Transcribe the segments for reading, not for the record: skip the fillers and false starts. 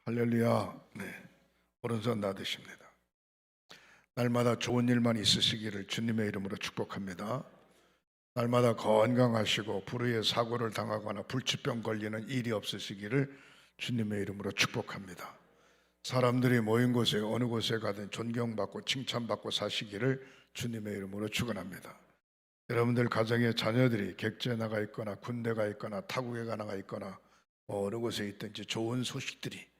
할렐루야. 네. 오른손 놔두십니다. 날마다 좋은 일만 있으시기를 주님의 이름으로 축복합니다. 날마다 건강하시고 불의의 사고를 당하거나 불치병 걸리는 일이 없으시기를 주님의 이름으로 축복합니다. 사람들이 모인 곳에 어느 곳에 가든 존경받고 칭찬받고 사시기를 주님의 이름으로 축원합니다. 여러분들 가정의 자녀들이 객지에 나가 있거나 군대 가 있거나 타국에 나가 있거나 어느 곳에 있든지 좋은 소식들이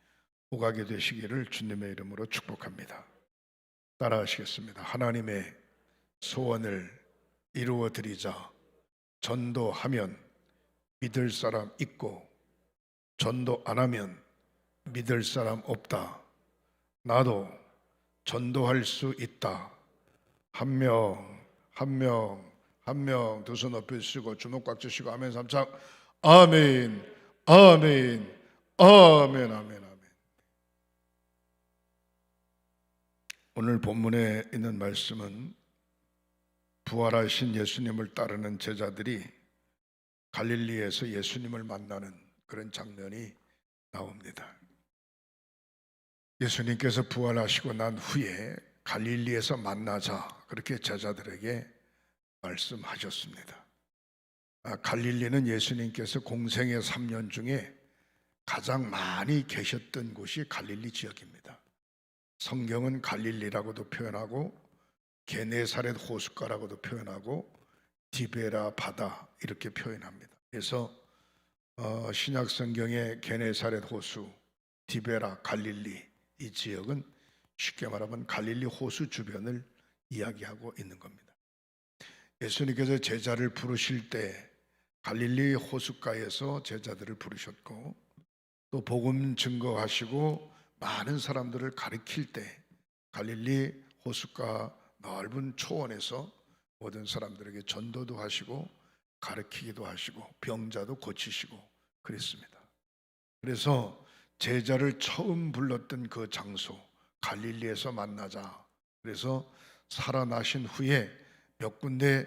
오가게 되시기를 주님의 이름으로 축복합니다. 따라하시겠습니다. 하나님의 소원을 이루어 드리자. 전도하면 믿을 사람 있고 전도 안 하면 믿을 사람 없다. 나도 전도할 수 있다. 한 명 두 손 높이 쓰고 주먹 꽉 쥐시고 아멘 삼창. 아멘 아멘 아멘 아멘. 오늘 본문에 있는 말씀은 부활하신 예수님을 따르는 제자들이 갈릴리에서 예수님을 만나는 그런 장면이 나옵니다. 예수님께서 부활하시고 난 후에 갈릴리에서 만나자 그렇게 제자들에게 말씀하셨습니다. 갈릴리는 예수님께서 공생의 3년 중에 가장 많이 계셨던 곳이 갈릴리 지역입니다. 성경은 갈릴리라고도 표현하고 게네사렛 호숫가라고도 표현하고 디베라 바다 이렇게 표현합니다. 그래서 신약 성경의 게네사렛 호수, 디베라, 갈릴리 이 지역은 쉽게 말하면 갈릴리 호수 주변을 이야기하고 있는 겁니다. 예수님께서 제자를 부르실 때 갈릴리 호숫가에서 제자들을 부르셨고 또 복음 증거하시고 많은 사람들을 가르칠 때 갈릴리 호숫가 넓은 초원에서 모든 사람들에게 전도도 하시고 가르치기도 하시고 병자도 고치시고 그랬습니다. 그래서 제자를 처음 불렀던 그 장소 갈릴리에서 만나자. 그래서 살아나신 후에 몇 군데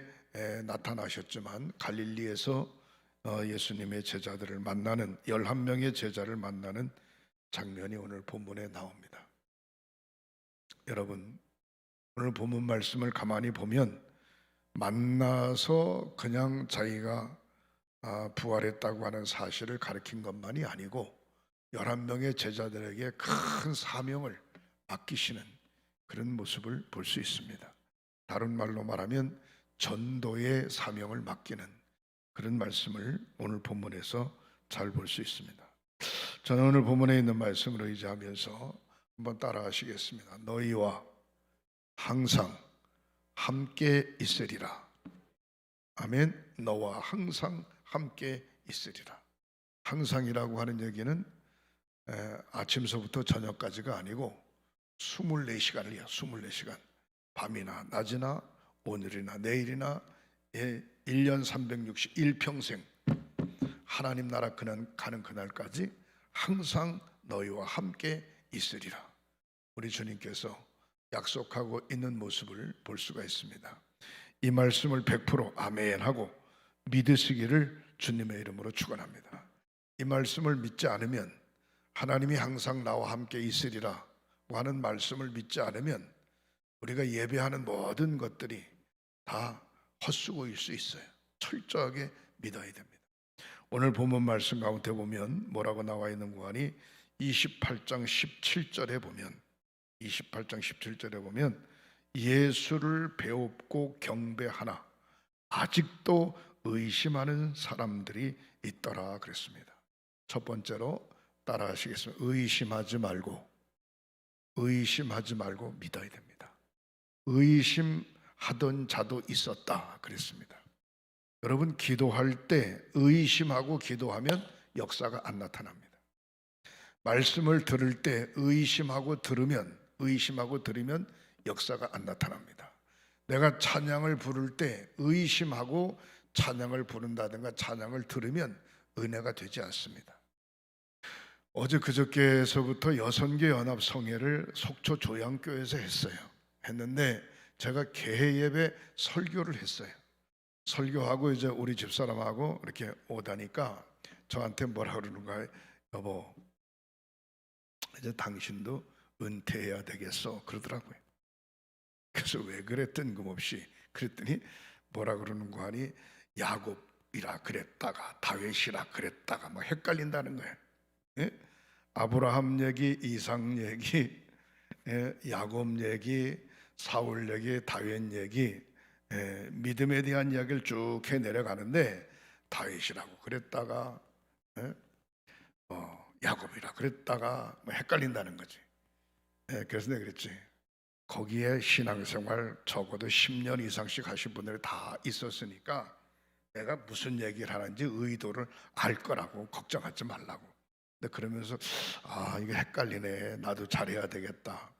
나타나셨지만 갈릴리에서 예수님의 제자들을 만나는 11명의 제자를 만나는 장면이 오늘 본문에 나옵니다. 여러분, 오늘 본문 말씀을 가만히 보면 만나서 그냥 자기가 부활했다고 하는 사실을 가르친 것만이 아니고 11명의 제자들에게 큰 사명을 맡기시는 그런 모습을 볼 수 있습니다. 다른 말로 말하면 전도의 사명을 맡기는 그런 말씀을 오늘 본문에서 잘 볼 수 있습니다. 저는 오늘 본문에 있는 말씀을 의지하면서 한번 따라 하시겠습니다. 너희와 항상 함께 있으리라. 아멘. 너와 항상 함께 있으리라. 항상이라고 하는 얘기는 아침서부터 저녁까지가 아니고 24시간을요. 24시간. 밤이나 낮이나 오늘이나 내일이나 1년 361평생 하나님 나라 가는 그날까지 항상 너희와 함께 있으리라. 우리 주님께서 약속하고 있는 모습을 볼 수가 있습니다. 이 말씀을 100% 아멘 하고 믿으시기를 주님의 이름으로 축원합니다. 이 말씀을 믿지 않으면 하나님이 항상 나와 함께 있으리라 하는 말씀을 믿지 않으면 우리가 예배하는 모든 것들이 다 헛수고일 수 있어요. 철저하게 믿어야 됩니다. 오늘 본문 말씀 가운데 보면 뭐라고 나와 있는 거니 28장 17절에 보면 28장 17절에 보면 예수를 배웁고 경배하나 아직도 의심하는 사람들이 있더라 그랬습니다. 첫 번째로 따라 하시겠습니다. 의심하지 말고 믿어야 됩니다. 의심하던 자도 있었다 그랬습니다. 여러분 기도할 때 의심하고 기도하면 역사가 안 나타납니다. 말씀을 들을 때 의심하고 들으면 역사가 안 나타납니다. 내가 찬양을 부를 때 의심하고 찬양을 부른다든가 찬양을 들으면 은혜가 되지 않습니다. 어제 그저께서부터 여선교 연합성회를 속초 조양교에서 했는데 제가 개회 예배 설교를 했어요. 설교하고 이제 우리 집사람하고 이렇게 오다니까 저한테 뭐라 그러는가, 여보 이제 당신도 은퇴해야 되겠어 그러더라고요. 그래서 왜 그래 뜬금없이 그랬더니 뭐라 그러는 거 하니 야곱이라 그랬다가 다윗이라 그랬다가 막 헷갈린다는 거예요. 예? 아브라함 얘기, 이삭 얘기, 야곱 얘기, 사울 얘기, 다윗 얘기, 믿음에 대한 이야기를 쭉 해 내려가는데 다윗이라고 그랬다가 야곱이라 그랬다가 뭐 헷갈린다는 거지. 그래서 내가 그랬지. 거기에 신앙생활 적어도 10년 이상씩 하신 분들이 다 있었으니까 내가 무슨 얘기를 하는지 의도를 알 거라고 걱정하지 말라고. 근데 그러면서 이거 헷갈리네. 나도 잘해야 되겠다.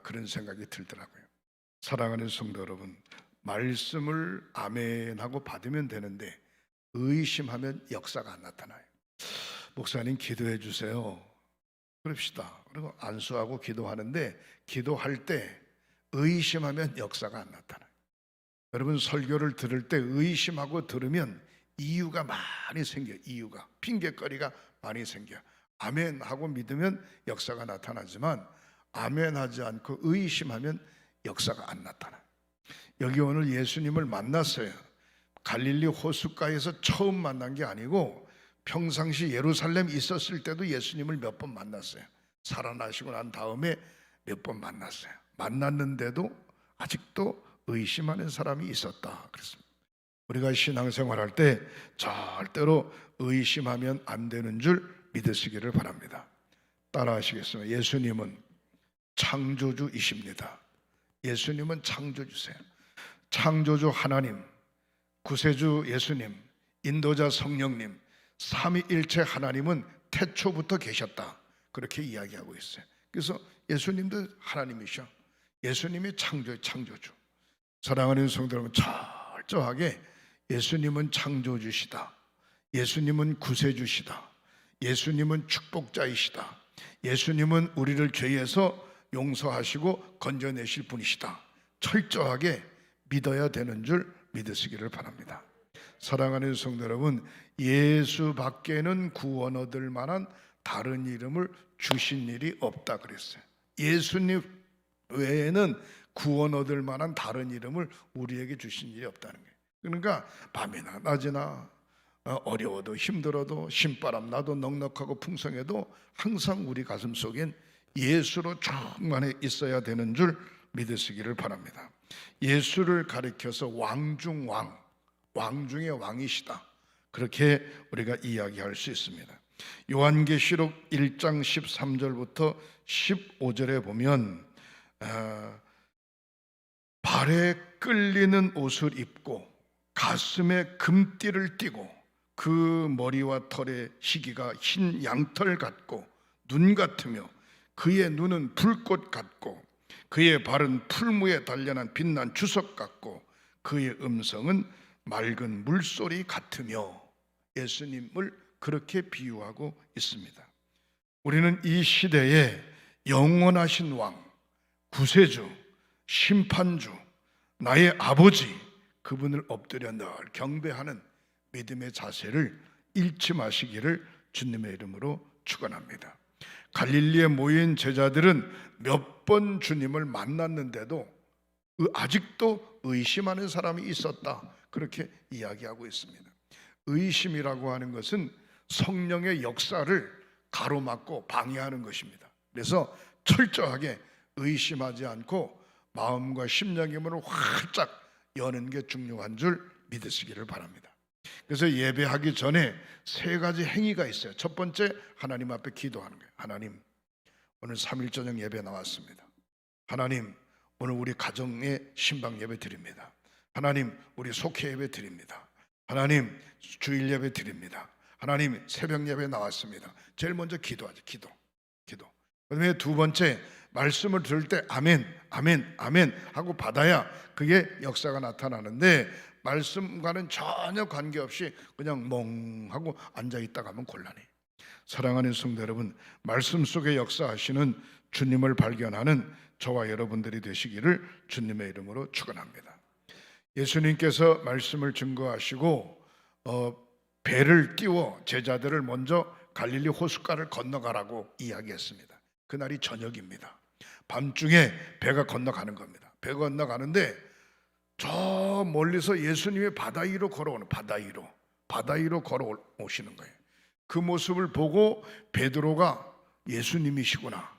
그런 생각이 들더라고요. 사랑하는 성도 여러분, 말씀을 아멘하고 받으면 되는데 의심하면 역사가 안 나타나요. 목사님 기도해 주세요. 그럽시다. 그리고 안수하고 기도하는데 기도할 때 의심하면 역사가 안 나타나요. 여러분 설교를 들을 때 의심하고 들으면 이유가 많이 생겨요. 이유가 핑계거리가 많이 생겨요. 아멘하고 믿으면 역사가 나타나지만 아멘하지 않고 의심하면 역사가 안 나타나요. 여기 오늘 예수님을 만났어요. 갈릴리 호숫가에서 처음 만난 게 아니고 평상시 예루살렘 있었을 때도 예수님을 몇 번 만났어요. 살아나시고 난 다음에 몇 번 만났어요. 만났는데도 아직도 의심하는 사람이 있었다 그랬습니다. 우리가 신앙생활할 때 절대로 의심하면 안 되는 줄 믿으시기를 바랍니다. 따라하시겠습니다. 예수님은 창조주이십니다. 예수님은 창조주세요. 창조주 하나님, 구세주 예수님, 인도자 성령님, 삼위일체 하나님은 태초부터 계셨다. 그렇게 이야기하고 있어요. 그래서 예수님도 하나님이셔. 예수님이 창조주. 사랑하는 성도 여러분, 철저하게 예수님은 창조주시다. 예수님은 구세주시다. 예수님은 축복자이시다. 예수님은 우리를 죄에서 용서하시고 건져내실 분이시다. 철저하게 믿어야 되는 줄 믿으시기를 바랍니다. 사랑하는 성도 여러분, 예수 밖에는 구원 얻을 만한 다른 이름을 주신 일이 없다 그랬어요. 예수님 외에는 구원 얻을 만한 다른 이름을 우리에게 주신 일이 없다는 거예요. 그러니까 밤이나 낮이나 어려워도 힘들어도 신바람 나도 넉넉하고 풍성해도 항상 우리 가슴 속엔 예수로 충만해 있어야 되는 줄 믿으시기를 바랍니다. 예수를 가리켜서 왕중왕, 왕중의 왕이시다. 그렇게 우리가 이야기할 수 있습니다. 요한계시록 1장 13절부터 15절에 보면 발에 끌리는 옷을 입고 가슴에 금띠를 띠고 그 머리와 털의 희기가 흰 양털 같고 눈 같으며 그의 눈은 불꽃 같고 그의 발은 풀무에 단련한 빛난 주석 같고 그의 음성은 맑은 물소리 같으며 예수님을 그렇게 비유하고 있습니다. 우리는 이 시대에 영원하신 왕, 구세주, 심판주, 나의 아버지 그분을 엎드려 늘 경배하는 믿음의 자세를 잃지 마시기를 주님의 이름으로 축원합니다. 갈릴리에 모인 제자들은 몇 번 주님을 만났는데도 아직도 의심하는 사람이 있었다. 그렇게 이야기하고 있습니다. 의심이라고 하는 것은 성령의 역사를 가로막고 방해하는 것입니다. 그래서 철저하게 의심하지 않고 마음과 심령의 문을 활짝 여는 게 중요한 줄 믿으시기를 바랍니다. 그래서 예배하기 전에 세 가지 행위가 있어요. 첫 번째, 하나님 앞에 기도하는 거예요. 하나님, 오늘 3일 저녁 예배 나왔습니다. 하나님, 오늘 우리 가정에 신방 예배 드립니다. 하나님, 우리 속회 예배 드립니다. 하나님, 주일 예배 드립니다. 하나님, 새벽 예배 나왔습니다. 제일 먼저 기도하죠. 기도. 그다음에 두 번째, 말씀을 들을 때 아멘, 아멘, 아멘 하고 받아야 그게 역사가 나타나는데 말씀과는 전혀 관계없이 그냥 멍하고 앉아있다가 하면 곤란해. 사랑하는 성도 여러분, 말씀 속에 역사하시는 주님을 발견하는 저와 여러분들이 되시기를 주님의 이름으로 축원합니다. 예수님께서 말씀을 증거하시고 배를 띄워 제자들을 먼저 갈릴리 호숫가를 건너가라고 이야기했습니다. 그날이 저녁입니다. 밤중에 배가 건너가는 겁니다. 배가 건너가는데 저 멀리서 예수님이 바다 위로 걸어오는, 바다 위로 걸어오시는 거예요. 그 모습을 보고 베드로가 예수님이시구나,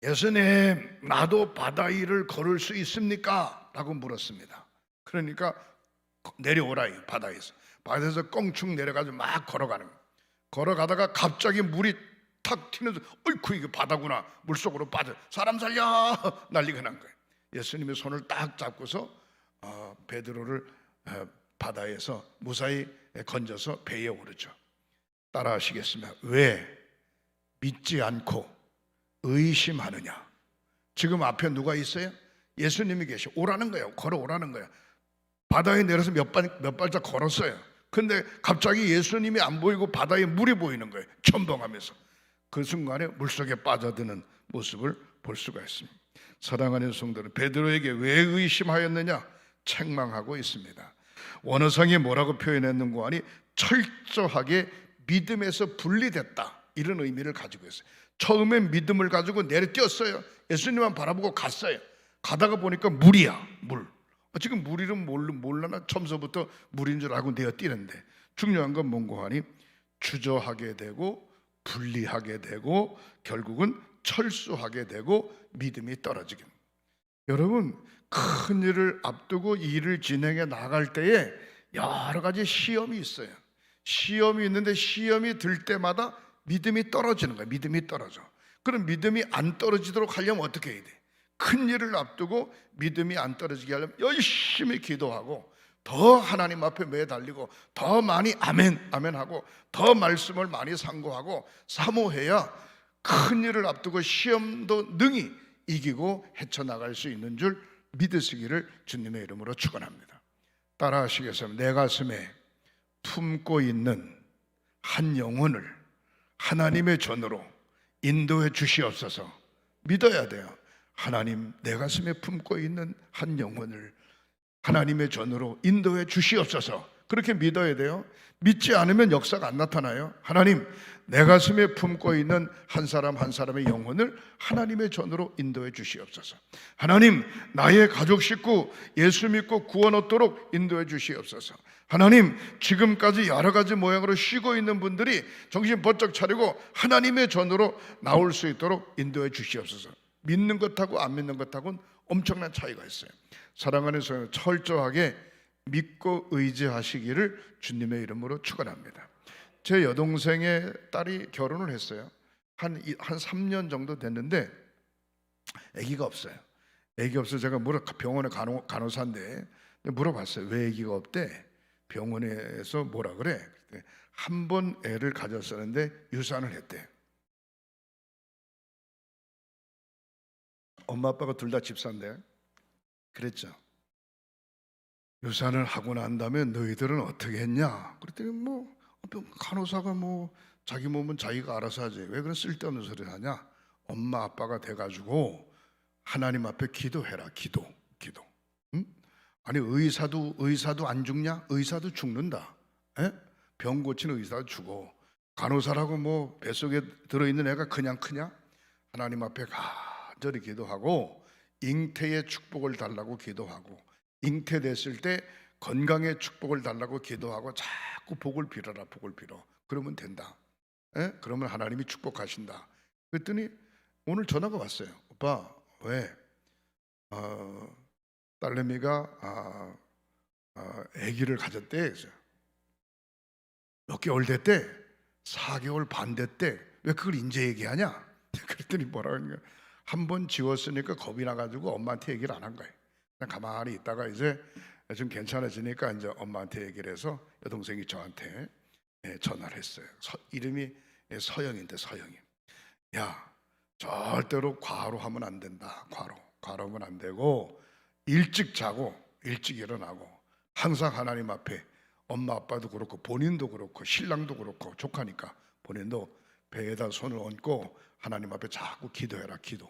예수님 나도 바다 위를 걸을 수 있습니까? 라고 물었습니다. 그러니까 내려오라, 바다에서 껑충 내려가지고 막 걸어가는 거예요. 걸어가다가 갑자기 물이 탁 튀면서 어이쿠 이게 바다구나, 물속으로 빠져, 사람 살려 난리가 난 거예요. 예수님의 손을 딱 잡고서 베드로를 바다에서 무사히 건져서 배에 오르죠. 따라 하시겠습니다. 왜 믿지 않고 의심하느냐? 지금 앞에 누가 있어요? 예수님이 계셔. 오라는 거예요. 걸어오라는 거예요. 바다에 내려서 몇 발짝 걸었어요. 근데 갑자기 예수님이 안 보이고 바다에 물이 보이는 거예요. 첨벙하면서. 그 순간에 물속에 빠져드는 모습을 볼 수가 있습니다. 사랑하는 성도는 베드로에게 왜 의심하였느냐? 책망하고 있습니다. 원어성이 뭐라고 표현했는가 하니 철저하게 믿음에서 분리됐다, 이런 의미를 가지고 있어요. 처음엔 믿음을 가지고 내려뛰었어요. 예수님만 바라보고 갔어요. 가다가 보니까 물이야, 물. 지금 물이는 몰라나 처음서부터 물인 줄 알고 내어뛰는데, 중요한 건 뭔가 하니 주저하게 되고 분리하게 되고 결국은 철수하게 되고 믿음이 떨어지게. 여러분, 큰 일을 앞두고 일을 진행해 나갈 때에 여러 가지 시험이 있어요. 시험이 있는데 시험이 들 때마다 믿음이 떨어지는 거예요. 믿음이 떨어져. 그럼 믿음이 안 떨어지도록 하려면 어떻게 해야 돼? 큰 일을 앞두고 믿음이 안 떨어지게 하려면 열심히 기도하고 더 하나님 앞에 매달리고 더 많이 아멘 아멘 하고 더 말씀을 많이 상고하고 사모해야 큰 일을 앞두고 시험도 능히 이기고 헤쳐나갈 수 있는 줄 믿으시기를 주님의 이름으로 축원합니다. 따라 하시겠습니다. 내 가슴에 품고 있는 한 영혼을 하나님의 전으로 인도해 주시옵소서. 믿어야 돼요. 하나님, 내 가슴에 품고 있는 한 영혼을 하나님의 전으로 인도해 주시옵소서. 그렇게 믿어야 돼요. 믿지 않으면 역사가 안 나타나요. 하나님, 내 가슴에 품고 있는 한 사람 한 사람의 영혼을 하나님의 전으로 인도해 주시옵소서. 하나님, 나의 가족 식구 예수 믿고 구원 얻도록 인도해 주시옵소서. 하나님, 지금까지 여러 가지 모양으로 쉬고 있는 분들이 정신 번쩍 차리고 하나님의 전으로 나올 수 있도록 인도해 주시옵소서. 믿는 것하고 안 믿는 것하고는 엄청난 차이가 있어요. 사랑하는 성도, 철저하게 믿고 의지하시기를 주님의 이름으로 축원합니다. 제 여동생의 딸이 결혼을 했어요. 한 3년 정도 됐는데 아기가 없어요. 아기 없어서 제가 병원에 간호사인데 물어봤어요. 왜 아기가 없대? 병원에서 뭐라 그래? 한 번 애를 가졌었는데 유산을 했대. 엄마 아빠가 둘 다 집사인데 그랬죠. 유산을 하고 난 다음에 너희들은 어떻게 했냐? 그랬더니 간호사가 자기 몸은 자기가 알아서 하지 왜 그런 쓸데없는 소리를 하냐? 엄마 아빠가 돼가지고 하나님 앞에 기도해라. 기도. 응? 아니 의사도 안 죽냐? 의사도 죽는다. 에? 병 고치는 의사도 죽어. 간호사라고 뱃속에 들어있는 애가 그냥 크냐? 하나님 앞에 간절히 기도하고 잉태의 축복을 달라고 기도하고 잉태됐을 때 건강의 축복을 달라고 기도하고 자꾸 복을 빌어라. 복을 빌어. 그러면 된다. 에? 그러면 하나님이 축복하신다. 그랬더니 오늘 전화가 왔어요. 오빠 왜? 딸내미가 아기를 가졌대. 몇 개월 됐대? 4개월 반 됐대. 왜 그걸 이제 얘기하냐? 그랬더니 뭐라고 하냐? 한 번 지웠으니까 겁이 나가지고 엄마한테 얘기를 안 한 거예요. 그냥 가만히 있다가 이제 좀 괜찮아지니까 이제 엄마한테 얘기를 해서 여동생이 저한테 전화를 했어요. 이름이 서영인데 서영이. 야, 절대로 과로하면 안 된다. 과로하면 안 되고 일찍 자고 일찍 일어나고 항상 하나님 앞에 엄마 아빠도 그렇고 본인도 그렇고 신랑도 그렇고 조카니까 본인도 배에다 손을 얹고 하나님 앞에 자꾸 기도해라. 기도.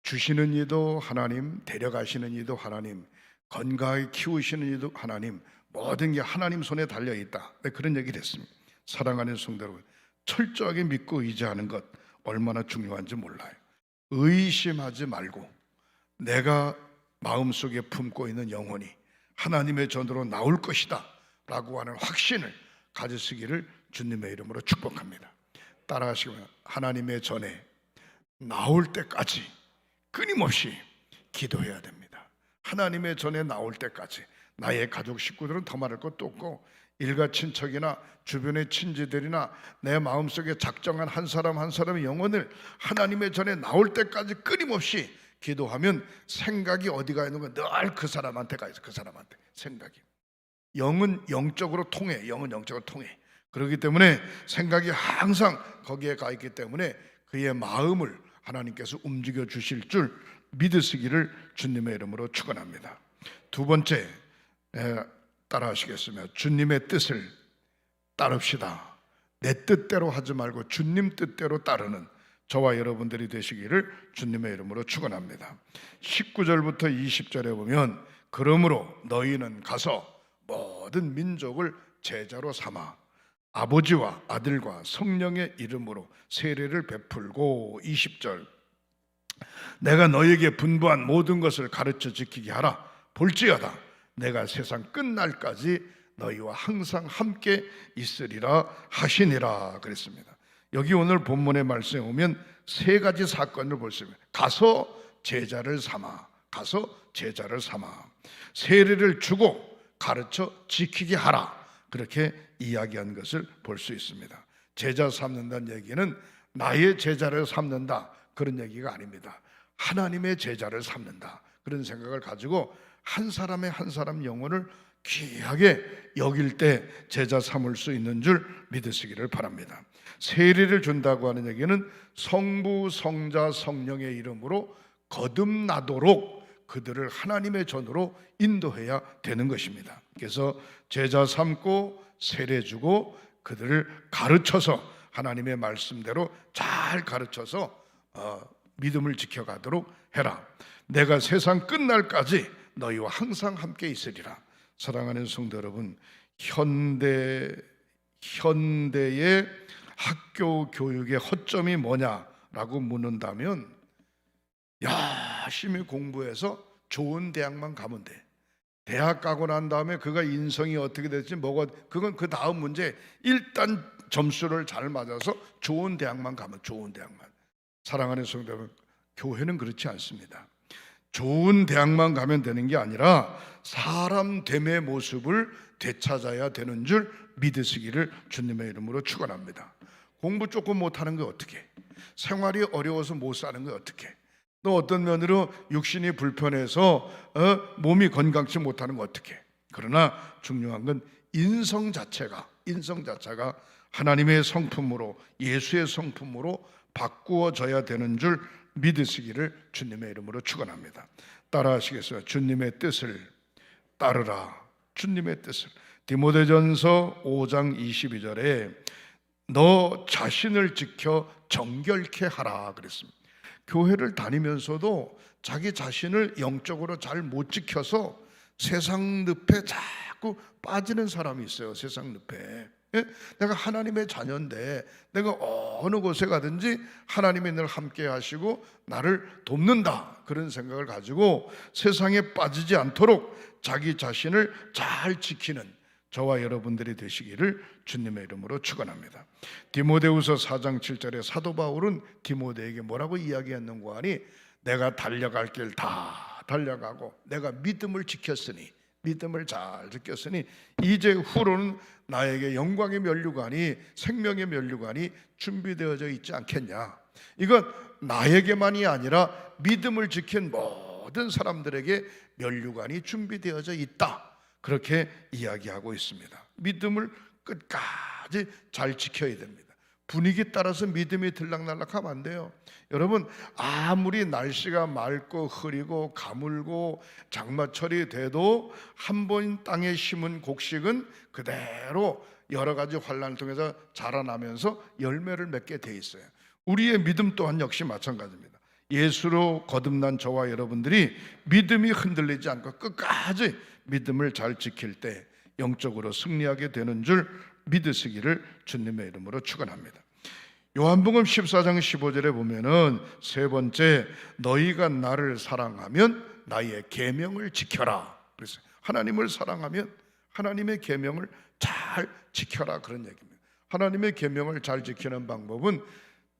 주시는 이도 하나님, 데려가시는 이도 하나님, 건강하게 키우시는 이도 하나님, 모든 게 하나님 손에 달려있다. 그런 얘기를 했습니다. 사랑하는 성도 여러분, 철저하게 믿고 의지하는 것 얼마나 중요한지 몰라요. 의심하지 말고 내가 마음속에 품고 있는 영혼이 하나님의 전으로 나올 것이다 라고 하는 확신을 가지시기를 주님의 이름으로 축복합니다. 따라하시면 하나님의 전에 나올 때까지 끊임없이 기도해야 됩니다. 하나님의 전에 나올 때까지. 나의 가족 식구들은 더 말할 것도 없고 일가 친척이나 주변의 친지들이나 내 마음속에 작정한 한 사람 한 사람의 영혼을 하나님의 전에 나올 때까지 끊임없이 기도하면 생각이 어디가 있는 건 늘 그 사람한테 가 있어. 그 사람한테 생각이. 영은 영적으로 통해. 영은 영적으로 통해. 그렇기 때문에 생각이 항상 거기에 가 있기 때문에 그의 마음을 하나님께서 움직여 주실 줄 믿으시기를 주님의 이름으로 축원합니다. 두 번째, 따라하시겠으면 주님의 뜻을 따릅시다. 내 뜻대로 하지 말고 주님 뜻대로 따르는 저와 여러분들이 되시기를 주님의 이름으로 축원합니다. 19절부터 20절에 보면 그러므로 너희는 가서 모든 민족을 제자로 삼아 아버지와 아들과 성령의 이름으로 세례를 베풀고 20절 내가 너희에게 분부한 모든 것을 가르쳐 지키게 하라. 볼지어다 내가 세상 끝날까지 너희와 항상 함께 있으리라 하시니라 그랬습니다. 여기 오늘 본문의 말씀에 오면 세 가지 사건을 볼 수 있습니다. 가서 제자를 삼아, 가서 제자를 삼아, 세례를 주고 가르쳐 지키게 하라, 그렇게 이야기한 것을 볼 수 있습니다. 제자 삼는다는 얘기는 나의 제자를 삼는다 그런 얘기가 아닙니다. 하나님의 제자를 삼는다 그런 생각을 가지고 한 사람의 한 사람 영혼을 귀하게 여길 때 제자 삼을 수 있는 줄 믿으시기를 바랍니다. 세례를 준다고 하는 얘기는 성부, 성자, 성령의 이름으로 거듭나도록 그들을 하나님의 전으로 인도해야 되는 것입니다. 그래서 제자 삼고 세례 주고 그들을 가르쳐서 하나님의 말씀대로 잘 가르쳐서 믿음을 지켜가도록 해라. 내가 세상 끝날까지 너희와 항상 함께 있으리라. 사랑하는 성도 여러분, 현대의 학교 교육의 허점이 뭐냐라고 묻는다면 열심히 공부해서 좋은 대학만 가면 돼. 대학 가고 난 다음에 그가 인성이 어떻게 될지 그건 그 다음 문제. 일단 점수를 잘 맞아서 좋은 대학만 가면 좋은 대학만. 사랑하는 성도 여러분, 교회는 그렇지 않습니다. 좋은 대학만 가면 되는 게 아니라 사람 됨의 모습을 되찾아야 되는 줄 믿으시기를 주님의 이름으로 축원합니다. 공부 조금 못하는 게 어떻게? 생활이 어려워서 못 사는 게 어떻게? 또 어떤 면으로 육신이 불편해서 몸이 건강치 못하는 거 어떻게? 그러나 중요한 건 인성 자체가 하나님의 성품으로, 예수의 성품으로 바꾸어져야 되는 줄 믿으시기를 주님의 이름으로 축원합니다. 따라하시겠어요? 주님의 뜻을 따르라. 주님의 뜻을. 디모데전서 5장 22절에 너 자신을 지켜 정결케 하라 그랬습니다. 교회를 다니면서도 자기 자신을 영적으로 잘 못 지켜서 세상 늪에 자꾸 빠지는 사람이 있어요. 세상 늪에. 내가 하나님의 자녀인데 내가 어느 곳에 가든지 하나님이 늘 함께 하시고 나를 돕는다 그런 생각을 가지고 세상에 빠지지 않도록 자기 자신을 잘 지키는 저와 여러분들이 되시기를 주님의 이름으로 축원합니다. 디모데후서 4장 7절에 사도 바울은 디모데에게 뭐라고 이야기했는가 하니 내가 달려갈 길 다 달려가고 내가 믿음을 지켰으니 믿음을 잘 지켰으니 이제 후로는 나에게 영광의 면류관이 생명의 면류관이 준비되어져 있지 않겠냐. 이건 나에게만이 아니라 믿음을 지킨 모든 사람들에게 면류관이 준비되어져 있다. 그렇게 이야기하고 있습니다. 믿음을 끝까지 잘 지켜야 됩니다. 분위기 따라서 믿음이 들락날락하면 안 돼요. 여러분, 아무리 날씨가 맑고 흐리고 가물고 장마철이 돼도 한 번 땅에 심은 곡식은 그대로 여러 가지 환난을 통해서 자라나면서 열매를 맺게 돼 있어요. 우리의 믿음 또한 역시 마찬가지입니다. 예수로 거듭난 저와 여러분들이 믿음이 흔들리지 않고 끝까지 믿음을 잘 지킬 때 영적으로 승리하게 되는 줄 믿으시기를 주님의 이름으로 축원합니다. 요한복음 14장 15절에 보면은 세 번째, 너희가 나를 사랑하면 나의 계명을 지켜라. 그래서 하나님을 사랑하면 하나님의 계명을 잘 지켜라, 그런 얘기입니다. 하나님의 계명을 잘 지키는 방법은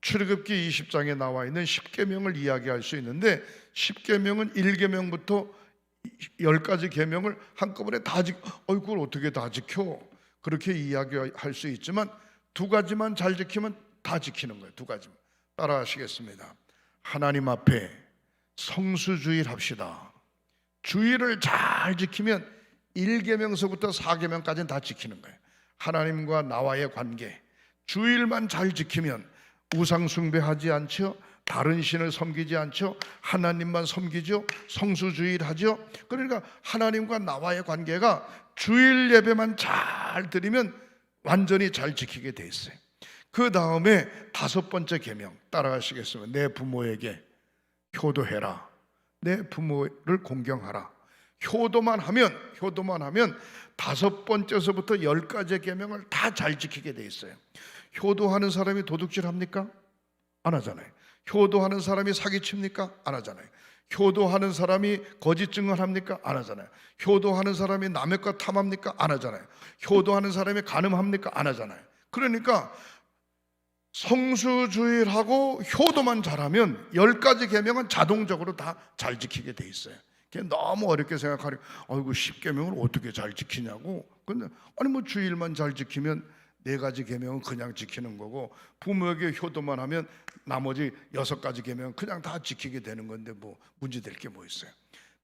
출애굽기 20장에 나와 있는 10계명을 이야기할 수 있는데, 10계명은 1계명부터 10가지 계명을 한꺼번에 그걸 어떻게 다 지켜? 그렇게 이야기할 수 있지만 두 가지만 잘 지키면 다 지키는 거예요. 두 가지만. 따라 하시겠습니다. 하나님 앞에 성수주의를 합시다. 주의를 잘 지키면 1계명서부터 4계명까지는 다 지키는 거예요. 하나님과 나와의 관계, 주일만 잘 지키면 우상 숭배하지 않죠, 다른 신을 섬기지 않죠, 하나님만 섬기죠, 성수주의를 하죠. 그러니까 하나님과 나와의 관계가 주일 예배만 잘 드리면 완전히 잘 지키게 돼 있어요. 그 다음에 5번째 계명 따라하시겠습니다. 내 부모에게 효도해라. 내 부모를 공경하라. 효도만 하면 5번째서부터 10가지 계명을 다 잘 지키게 돼 있어요. 효도하는 사람이 도둑질 합니까? 안 하잖아요. 효도하는 사람이 사기칩니까? 안 하잖아요. 효도하는 사람이 거짓 증언합니까? 안 하잖아요. 효도하는 사람이 남의 것 탐합니까? 안 하잖아요. 효도하는 사람이 간음합니까? 안 하잖아요. 그러니까 성수주의를 하고 효도만 잘하면 10가지 계명은 자동적으로 다 잘 지키게 돼 있어요. 너무 어렵게 생각하려, 아이고 10계명을 어떻게 잘 지키냐고. 근데 아니 뭐 주일만 잘 지키면 4가지 계명은 그냥 지키는 거고, 부모에게 효도만 하면 나머지 6가지 계명은 그냥 다 지키게 되는 건데 뭐 문제될 게 뭐 있어요.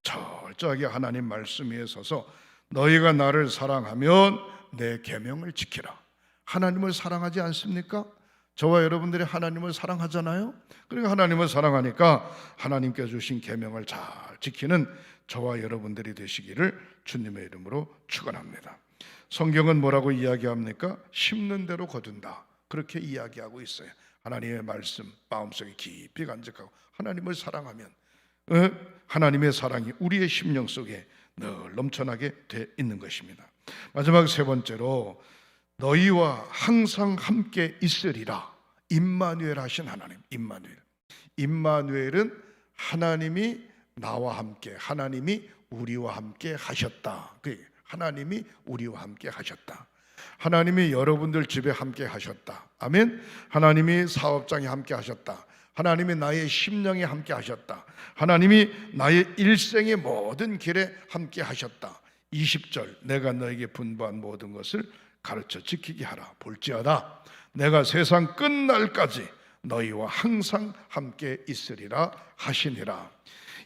철저하게 하나님 말씀 위에 서서 너희가 나를 사랑하면 내 계명을 지키라. 하나님을 사랑하지 않습니까? 저와 여러분들이 하나님을 사랑하잖아요. 그러니까 하나님을 사랑하니까 하나님께 주신 계명을 잘 지키는 저와 여러분들이 되시기를 주님의 이름으로 축원합니다. 성경은 뭐라고 이야기합니까? 심는 대로 거둔다, 그렇게 이야기하고 있어요. 하나님의 말씀 마음속에 깊이 간직하고 하나님을 사랑하면 하나님의 사랑이 우리의 심령 속에 늘 넘쳐나게 돼 있는 것입니다. 마지막 3번째로 너희와 항상 함께 있으리라. 임마누엘 하신 하나님, 임마누엘은 하나님이 나와 함께, 하나님이 우리와 함께 하셨다. 하나님이 우리와 함께 하셨다. 하나님이 여러분들 집에 함께 하셨다. 아멘. 하나님이 사업장에 함께 하셨다. 하나님이 나의 심령에 함께 하셨다. 하나님이 나의 일생의 모든 길에 함께 하셨다. 20절, 내가 너에게 분부한 모든 것을 가르쳐 지키게 하라. 볼지어다 내가 세상 끝날까지 너희와 항상 함께 있으리라 하시니라.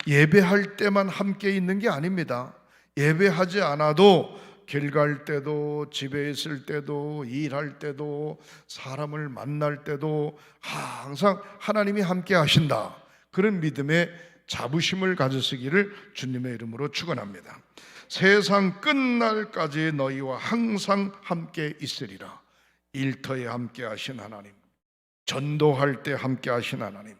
예배할 때만 함께 있는 게 아닙니다. 예배하지 않아도 길 갈 때도, 집에 있을 때도, 일할 때도, 사람을 만날 때도 항상 하나님이 함께 하신다, 그런 믿음의 자부심을 가지시기를 주님의 이름으로 축원합니다. 세상 끝날까지 너희와 항상 함께 있으리라. 일터에 함께 하신 하나님, 전도할 때 함께 하신 하나님,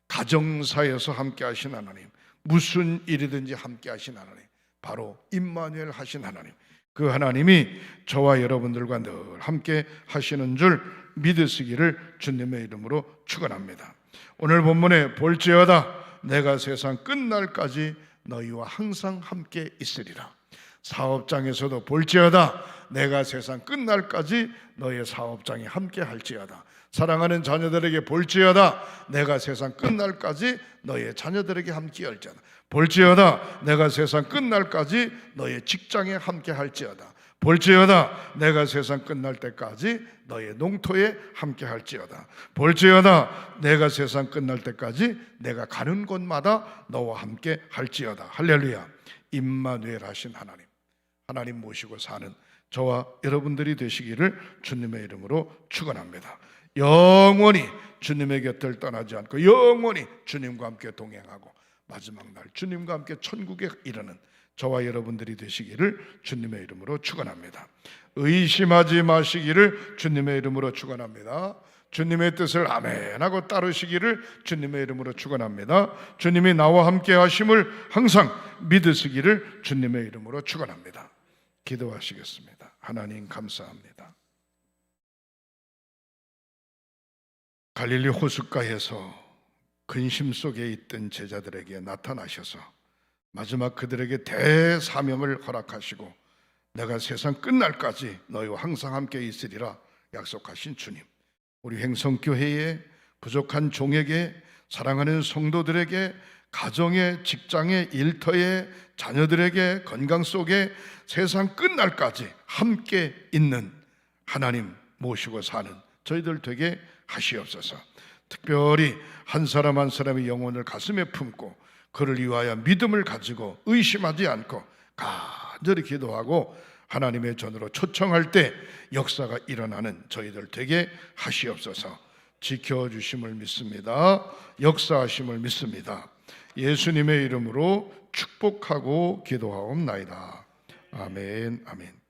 가정사에서 함께 하신 하나님, 무슨 일이든지 함께 하신 하나님, 바로 임마누엘 하신 하나님, 그 하나님이 저와 여러분들과 늘 함께 하시는 줄 믿으시기를 주님의 이름으로 축원합니다. 오늘 본문에 볼지어다 내가 세상 끝날까지 너희와 항상 함께 있으리라. 사업장에서도 볼지어다 내가 세상 끝날까지 너의 사업장에 함께 할지어다. 사랑하는 자녀들에게 볼지어다 내가 세상 끝날까지 너의 자녀들에게 함께 할지어다. 볼지어다 내가 세상 끝날까지 너의 직장에 함께 할지어다. 볼지어다 내가 세상 끝날 때까지 너의 농토에 함께 할지어다. 볼지어다 내가 세상 끝날 때까지 내가 가는 곳마다 너와 함께 할지어다. 할렐루야. 임마누엘 하신 하나님, 하나님 모시고 사는 저와 여러분들이 되시기를 주님의 이름으로 축원합니다. 영원히 주님의 곁을 떠나지 않고 영원히 주님과 함께 동행하고 마지막 날 주님과 함께 천국에 이르는 저와 여러분들이 되시기를 주님의 이름으로 축원합니다. 의심하지 마시기를 주님의 이름으로 축원합니다. 주님의 뜻을 아멘하고 따르시기를 주님의 이름으로 축원합니다. 주님이 나와 함께 하심을 항상 믿으시기를 주님의 이름으로 축원합니다. 기도하시겠습니다. 하나님 감사합니다. 갈릴리 호숫가에서 근심 속에 있던 제자들에게 나타나셔서 마지막 그들에게 대사명을 허락하시고 내가 세상 끝날까지 너희와 항상 함께 있으리라 약속하신 주님, 우리 횡성교회의 부족한 종에게, 사랑하는 성도들에게, 가정에, 직장에, 일터에, 자녀들에게, 건강 속에 세상 끝날까지 함께 있는 하나님 모시고 사는 저희들 되게 하시옵소서. 특별히 한 사람 한 사람의 영혼을 가슴에 품고 그를 위하여 믿음을 가지고 의심하지 않고 간절히 기도하고 하나님의 전으로 초청할 때 역사가 일어나는 저희들 되게 하시옵소서. 지켜주심을 믿습니다. 역사하심을 믿습니다. 예수님의 이름으로 축복하고 기도하옵나이다. 아멘, 아멘.